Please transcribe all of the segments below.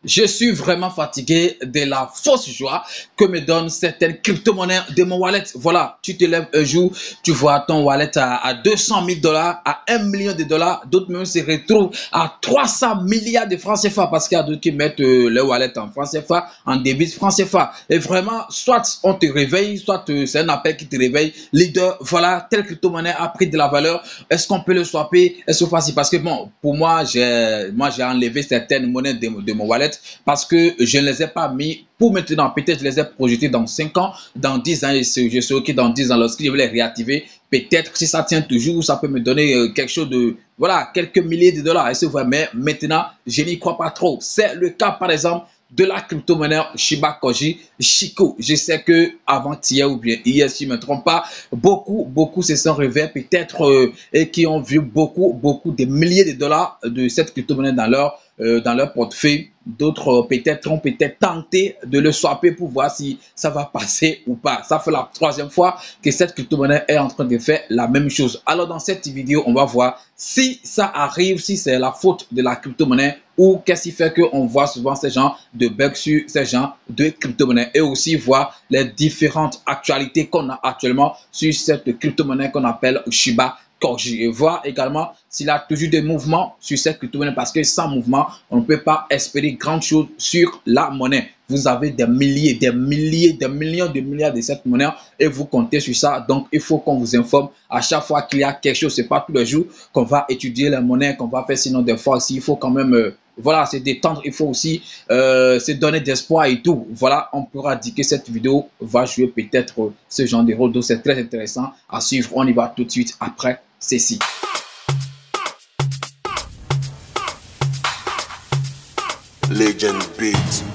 Je suis vraiment fatigué de la fausse joie que me donnent certaines crypto-monnaies de mon wallet. Voilà, tu te lèves un jour, tu vois ton wallet à 200 000 $, à 1 million de $. D'autres même se retrouvent à 300 milliards de francs CFA parce qu'il y a d'autres qui mettent le wallet en francs CFA, en débit francs CFA. Et vraiment, soit on te réveille, soit c'est un appel qui te réveille. Leader, voilà, telle crypto-monnaie a pris de la valeur. Est-ce qu'on peut le swapper? Est-ce que facile? Parce que bon, pour moi, j'ai enlevé certaines monnaies de mon wallet parce que je ne les ai pas mis pour maintenant. Peut-être je les ai projetés dans 5 ans, dans 10 ans, et je sais que dans 10 ans, lorsque je vais les réactiver, peut-être si ça tient toujours, ça peut me donner quelque chose de, voilà, quelques milliers de dollars. Est-ce que vous voyez? Mais maintenant, je n'y crois pas trop. C'est le cas, par exemple, de la crypto-monnaie Shiba Koji Chico. Je sais que avant-hier ou bien hier, si je ne me trompe pas, beaucoup se sont réveillés peut-être et qui ont vu beaucoup de milliers de dollars de cette crypto-monnaie dans leur portefeuille. D'autres peut-être ont peut-être tenté de le swapper pour voir si ça va passer ou pas. Ça fait la troisième fois que cette crypto-monnaie est en train de faire la même chose. Alors dans cette vidéo, on va voir si ça arrive, si c'est la faute de la crypto-monnaie ou qu'est-ce qui fait qu'on voit souvent ces gens de bugs sur ces gens de crypto-monnaie, et aussi voir les différentes actualités qu'on a actuellement sur cette crypto-monnaie qu'on appelle Shiba Koji, et voir également s'il a toujours des mouvements sur cette crypto-monnaie, parce que sans mouvement, on ne peut pas espérer grand chose sur la monnaie. Vous avez des milliers, des millions de milliards de cette monnaie et vous comptez sur ça. Donc, il faut qu'on vous informe à chaque fois qu'il y a quelque chose. Ce n'est pas tous les jours qu'on va étudier la monnaie, qu'on va faire. Sinon, des fois aussi, il faut quand même voilà, se détendre. Il faut aussi se donner d'espoir et tout. Voilà, on pourra dire que cette vidéo va jouer peut-être ce genre de rôle. Donc, c'est très intéressant à suivre. On y va tout de suite après ceci. Legend Beat.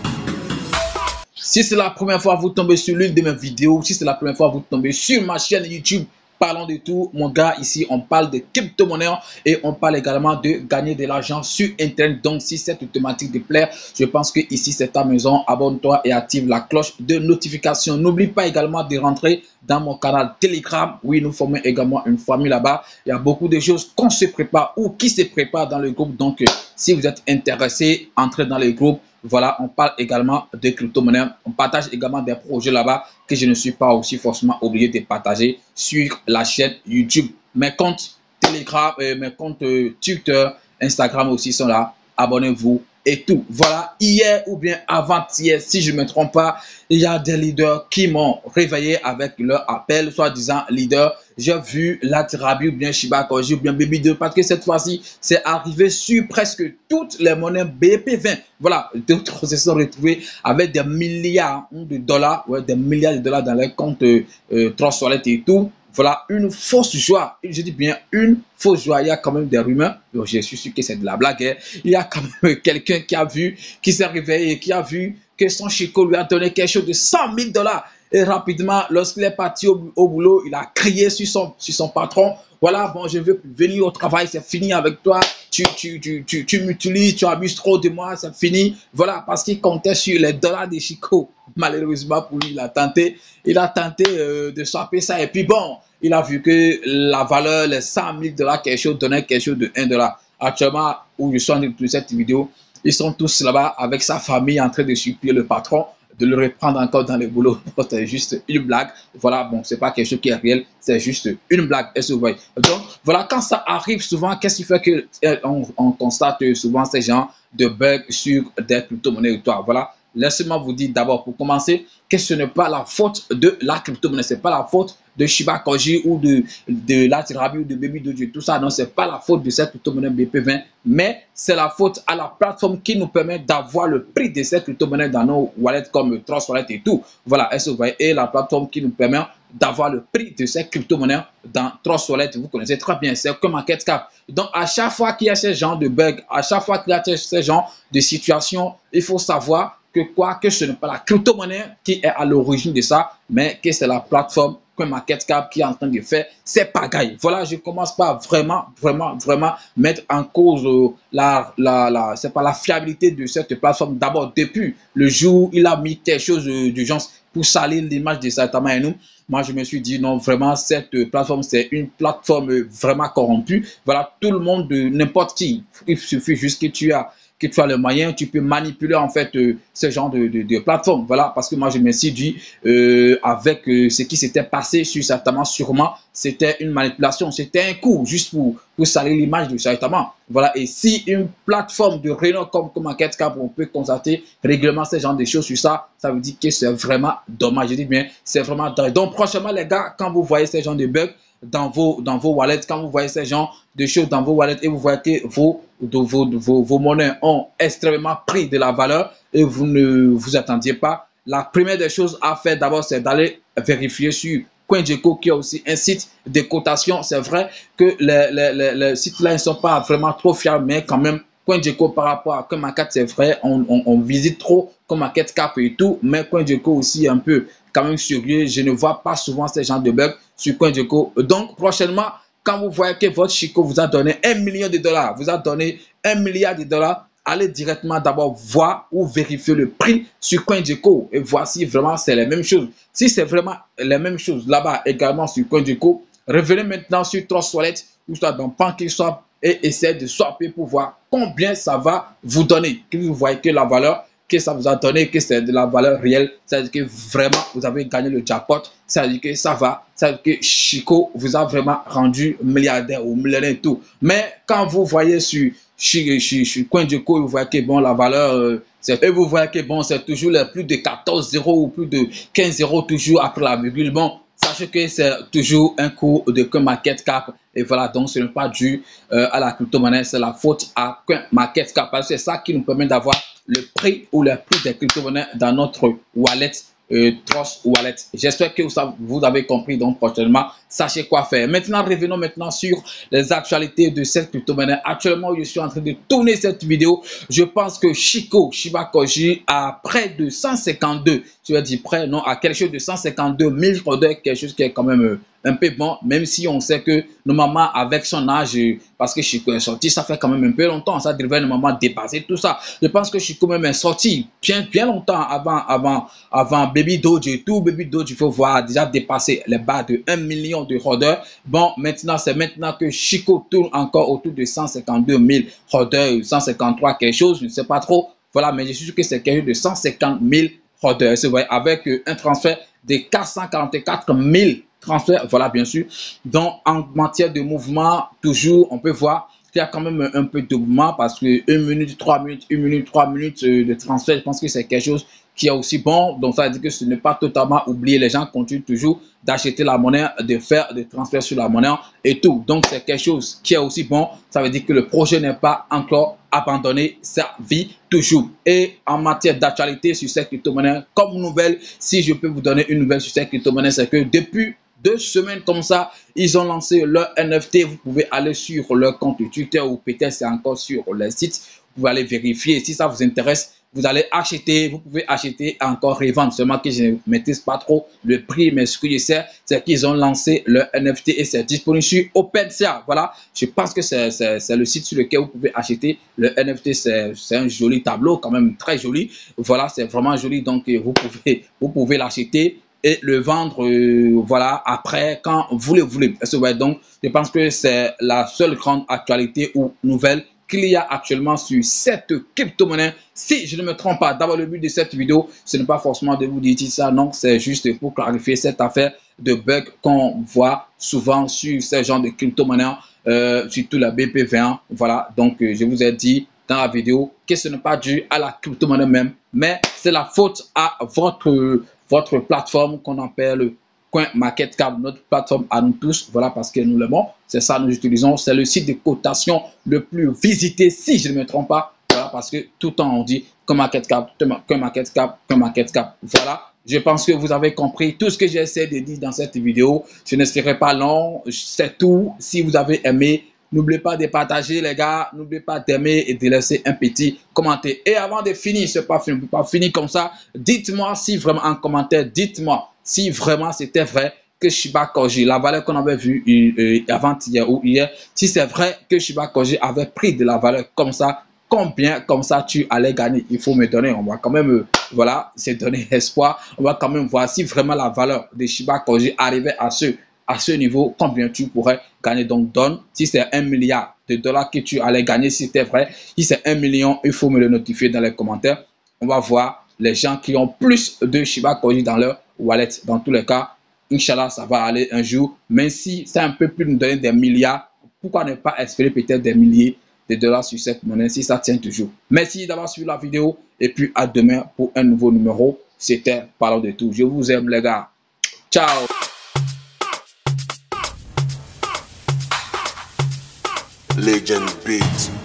Si c'est la première fois que vous tombez sur l'une de mes vidéos, si c'est la première fois que vous tombez sur ma chaîne YouTube, parlons de tout, mon gars. Ici, on parle de crypto-monnaie et on parle également de gagner de l'argent sur Internet. Donc, si cette thématique te plaît, je pense que ici, c'est ta maison. Abonne-toi et active la cloche de notification. N'oublie pas également de rentrer dans mon canal Telegram. Oui, nous formons également une famille là-bas. Il y a beaucoup de choses qu'on se prépare ou qui se préparent dans le groupe. Donc, si vous êtes intéressé, entrez dans le groupe. Voilà, on parle également de crypto-monnaie. On partage également des projets là-bas que je ne suis pas aussi forcément obligé de partager sur la chaîne YouTube. Mes comptes Telegram, mes comptes Twitter, Instagram aussi sont là. Abonnez-vous et tout. Voilà, hier ou bien avant-hier, si je ne me trompe pas, il y a des leaders qui m'ont réveillé avec leur appel, soi-disant leader. J'ai vu Latirabi ou bien Shiba Koji ou bien BB2, parce que cette fois-ci, c'est arrivé sur presque toutes les monnaies BP20. Voilà, d'autres se sont retrouvés avec des milliards de dollars, ouais, des milliards de dollars dans les comptes Trust Wallet et tout. Voilà, une fausse joie. Je dis bien une fausse joie. Il y a quand même des rumeurs. Donc, je suis sûr que c'est de la blague. Hein. Il y a quand même quelqu'un qui a vu, qui s'est réveillé, qui a vu que son Chico lui a donné quelque chose de 100 000 $. Et rapidement, lorsqu'il est parti au boulot, il a crié sur son patron. Voilà, bon, je veux venir au travail, c'est fini avec toi. Tu m'utilises, tu abuses trop de moi, c'est fini. Voilà, parce qu'il comptait sur les dollars de Chico. Malheureusement pour lui, il a tenté de swapper ça. Et puis bon, il a vu que la valeur, les 100 000 $, quelque chose, donnait quelque chose de 1 $. Actuellement, où je suis en train de cette vidéo, ils sont tous là-bas avec sa famille en train de supplier le patron de le reprendre encore dans le boulot. C'est juste une blague. Voilà, bon, c'est pas quelque chose qui est réel, c'est juste une blague. Est-ce que vous voyez? Donc, voilà, quand ça arrive souvent, qu'est-ce qui fait que on constate souvent ces gens de bugs sur des crypto-monnaies ou toi? Voilà, laissez-moi vous dire d'abord, pour commencer, que ce n'est pas la faute de la crypto-monnaie, ce n'est pas la faute de Shiba Koji ou de Latirabi ou de Baby Dojo, tout ça. Non, ce n'est pas la faute de cette crypto-monnaie BP20, mais c'est la faute à la plateforme qui nous permet d'avoir le prix de cette crypto-monnaie dans nos wallets comme Trust Wallet et tout. Voilà, est-ce que vous voyez? Et la plateforme qui nous permet d'avoir le prix de cette crypto-monnaie dans Trust Wallet, vous connaissez très bien, c'est comme MarketCap. Donc, à chaque fois qu'il y a ce genre de bug, à chaque fois qu'il y a ce genre de situation, il faut savoir que ce n'est pas la crypto-monnaie qui est à l'origine de ça, mais que c'est la plateforme que MarketCap qui est en train de faire, c'est pagaille. Voilà, je commence pas vraiment mettre en cause c'est pas la fiabilité de cette plateforme. D'abord, depuis le jour où il a mis quelque chose d'urgence pour salir l'image de Saitama Inoue, moi je me suis dit non, vraiment cette plateforme c'est une plateforme vraiment corrompue. Voilà, tout le monde, n'importe qui, il suffit juste que tu as que tu as le moyen, tu peux manipuler en fait ce genre de plateforme. Voilà, parce que moi je me suis dit avec ce qui s'était passé sur Saitama, sûrement c'était une manipulation, c'était un coup juste pour salir l'image de Saitama. Voilà, et si une plateforme de renom comme Enquête Cap, on peut constater régulièrement ce genre de choses sur ça, ça veut dire que c'est vraiment dommage. Je dis bien, c'est vraiment dommage. Donc prochainement les gars, quand vous voyez ce genre de bugs dans vos wallets, quand vous voyez ce genre de choses dans vos wallets et vous voyez que vos monnaies ont extrêmement pris de la valeur et vous ne vous attendiez pas, la première des choses à faire d'abord, c'est d'aller vérifier sur CoinGecko qui a aussi un site de cotation. C'est vrai que les sites là ne sont pas vraiment trop fiables, mais quand même CoinGecko par rapport à CoinMarket, c'est vrai, on visite trop CoinMarketCap et tout, mais CoinGecko aussi un peu quand même sérieux. Je ne vois pas souvent ces genres de bugs sur CoinGecko. Donc prochainement, quand vous voyez que votre Chico vous a donné $1 million, vous a donné $1 milliard, allez directement d'abord voir ou vérifier le prix sur CoinGecko et voici vraiment c'est les mêmes choses. Si c'est vraiment les mêmes choses là-bas également sur CoinGecko, revenez maintenant sur Trust Wallet ou soit dans PancakeSwap et essayez de swapper pour voir combien ça va vous donner. Que vous voyez que la valeur que ça vous a donné, que c'est de la valeur réelle, ça veut dire que vraiment vous avez gagné le jackpot, ça veut dire que ça va, ça veut dire que Chico vous a vraiment rendu milliardaire ou millionnaire et tout. Mais quand vous voyez sur CoinGecko, vous voyez que bon, la valeur, et vous voyez que bon, c'est toujours les plus de 14 zéros ou plus de 15 zéros toujours après la virgule. Bon, sachez que c'est toujours un cours de CoinMarketCap. Et voilà, donc ce n'est pas dû à la crypto-monnaie, c'est la faute à CoinMarketCap. Parce que c'est ça qui nous permet d'avoir le prix ou le prix des crypto-monnaies dans notre wallet. Trust Wallet. J'espère que vous avez compris. Donc prochainement, sachez quoi faire. Maintenant, revenons maintenant sur les actualités de cette crypto-monnaie. Actuellement, je suis en train de tourner cette vidéo. Je pense que Shiba Koji a près de 152, tu vas dire près, non, à quelque chose de 152 000 orders, quelque chose qui est quand même un peu bon, même si on sait que normalement avec son âge, parce que Chico est sorti, ça fait quand même un peu longtemps, ça devrait normalement dépasser tout ça. Je pense que Chico même est sorti bien longtemps avant Baby Doge et tout. Baby Doge, il faut voir, déjà dépassé les barres de 1 million de orders. Bon, maintenant, c'est maintenant que Chico tourne encore autour de 152 000 orders, 153 quelque chose, je ne sais pas trop. Voilà, mais je suis sûr que c'est quelque chose de 150 000 orders. C'est vrai, avec un transfert de 444 000 transferts, voilà, bien sûr. Donc, en matière de mouvement, toujours, on peut voir qu'il y a quand même un peu de mouvement parce que 1 minute, 3 minutes, 1 minute, 3 minutes de transfert, je pense que c'est quelque chose qui est aussi bon. Donc, ça veut dire que ce n'est pas totalement oublié. Les gens continuent toujours d'acheter la monnaie, de faire des transferts sur la monnaie et tout. Donc, c'est quelque chose qui est aussi bon. Ça veut dire que le projet n'est pas encore abandonné, ça vit toujours. Et en matière d'actualité sur cette crypto-monnaie, comme nouvelle, si je peux vous donner une nouvelle sur cette crypto-monnaie, c'est que depuis 2 semaines comme ça, ils ont lancé leur NFT. Vous pouvez aller sur leur compte Twitter ou peut-être c'est encore sur le site. Vous pouvez aller vérifier. Si ça vous intéresse, vous allez acheter. Vous pouvez acheter et encore revendre. Seulement que je ne maîtrise pas trop le prix, mais ce que je sais, c'est qu'ils ont lancé leur NFT et c'est disponible sur OpenSea. Voilà, je pense que c'est le site sur lequel vous pouvez acheter le NFT. C'est un joli tableau, quand même très joli. Voilà, c'est vraiment joli. Donc, vous pouvez l'acheter et le vendre voilà après quand vous le voulez. Donc je pense que c'est la seule grande actualité ou nouvelle qu'il y a actuellement sur cette crypto-monnaie. Si je ne me trompe pas, d'abord le but de cette vidéo, ce n'est pas forcément de vous dire ça, non, c'est juste pour clarifier cette affaire de bug qu'on voit souvent sur ce genre de crypto-monnaie, surtout la BPV1. Voilà, donc je vous ai dit dans la vidéo que ce n'est pas dû à la crypto-monnaie même, mais c'est la faute à votre plateforme qu'on appelle CoinMarketCap, notre plateforme à nous tous, voilà, parce que nous l'aimons, c'est ça nous utilisons, c'est le site de cotation le plus visité, si je ne me trompe pas, voilà, parce que tout le temps on dit CoinMarketCap, voilà. Je pense que vous avez compris tout ce que j'ai essayé de dire dans cette vidéo. Je ne serai pas long, c'est tout. Si vous avez aimé, n'oubliez pas de partager les gars, n'oubliez pas d'aimer et de laisser un petit commentaire. Et avant de finir, c'est pas fini, pas fini comme ça. Dites-moi si vraiment en commentaire, dites-moi si vraiment c'était vrai que Shiba Koji, la valeur qu'on avait vue avant-hier ou hier, si c'est vrai que Shiba Koji avait pris de la valeur comme ça, combien comme ça tu allais gagner. Il faut me donner, on va quand même, voilà, c'est donner espoir. On va quand même voir si vraiment la valeur de Shiba Koji arrivait à ce à ce niveau, combien tu pourrais gagner. Donc donne, si c'est 1 milliard de dollars que tu allais gagner, si c'était vrai. Si c'est 1 million, il faut me le notifier dans les commentaires. On va voir les gens qui ont plus de Shiba Coin dans leur wallet. Dans tous les cas, Inch'Allah, ça va aller un jour. Mais si c'est un peu plus nous donner des milliards, pourquoi ne pas espérer peut-être des milliers de dollars sur cette monnaie si ça tient toujours. Merci d'avoir suivi la vidéo et puis à demain pour un nouveau numéro. C'était Parlons de tout. Je vous aime les gars. Ciao. Legend Beat.